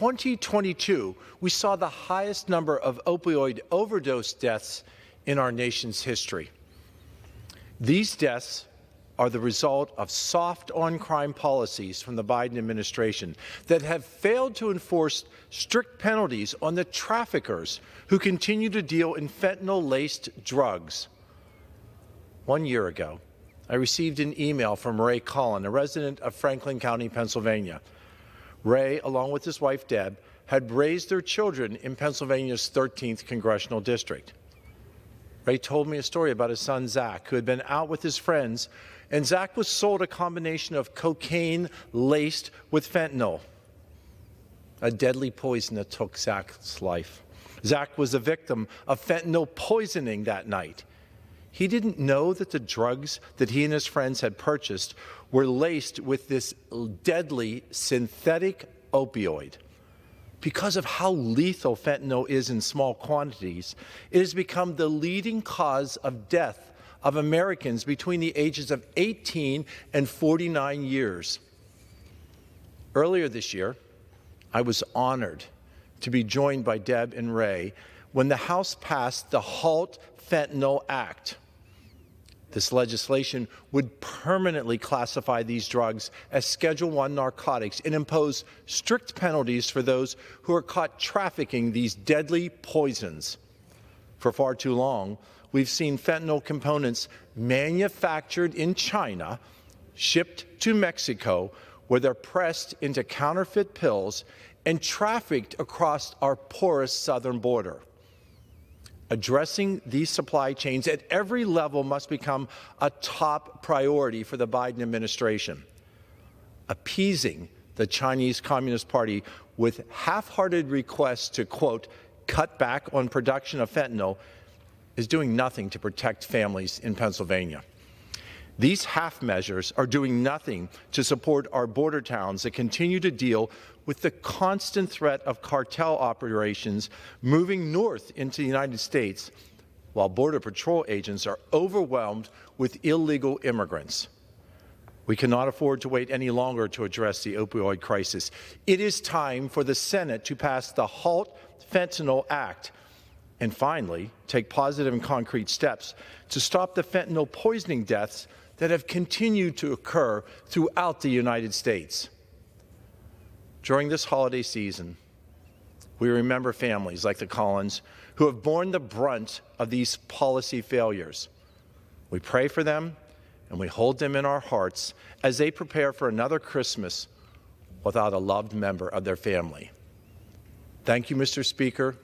2022, we saw the highest number of opioid overdose deaths in our nation's history. These deaths are the result of soft on-crime policies from the Biden administration that have failed to enforce strict penalties on the traffickers who continue to deal in fentanyl-laced drugs. 1 year ago, I received an email from Ray Cullen, a resident of Franklin County, Pennsylvania. Ray, along with his wife Deb, had raised their children in Pennsylvania's 13th congressional district. Ray told me a story about his son Zach, who had been out with his friends, and Zach was sold a combination of cocaine laced with fentanyl, a deadly poison that took Zach's life. Zach was a victim of fentanyl poisoning that night. He didn't know that the drugs that he and his friends had purchased were laced with this deadly synthetic opioid. Because of how lethal fentanyl is in small quantities, it has become the leading cause of death of Americans between the ages of 18 and 49 years. Earlier this year, I was honored to be joined by Deb and Ray when the House passed the Halt Fentanyl Act. This legislation would permanently classify these drugs as Schedule I narcotics and impose strict penalties for those who are caught trafficking these deadly poisons. For far too long, we've seen fentanyl components manufactured in China, shipped to Mexico, where they're pressed into counterfeit pills and trafficked across our porous southern border. Addressing these supply chains at every level must become a top priority for the Biden administration. Appeasing the Chinese Communist Party with half-hearted requests to, quote, cut back on production of fentanyl is doing nothing to protect families in Pennsylvania. These half measures are doing nothing to support our border towns that continue to deal with the constant threat of cartel operations moving north into the United States, while Border Patrol agents are overwhelmed with illegal immigrants. We cannot afford to wait any longer to address the opioid crisis. It is time for the Senate to pass the Halt Fentanyl Act and finally take positive and concrete steps to stop the fentanyl poisoning deaths that have continued to occur throughout the United States. During this holiday season, we remember families like the Cullens who have borne the brunt of these policy failures. We pray for them and we hold them in our hearts as they prepare for another Christmas without a loved member of their family. Thank you, Mr. Speaker.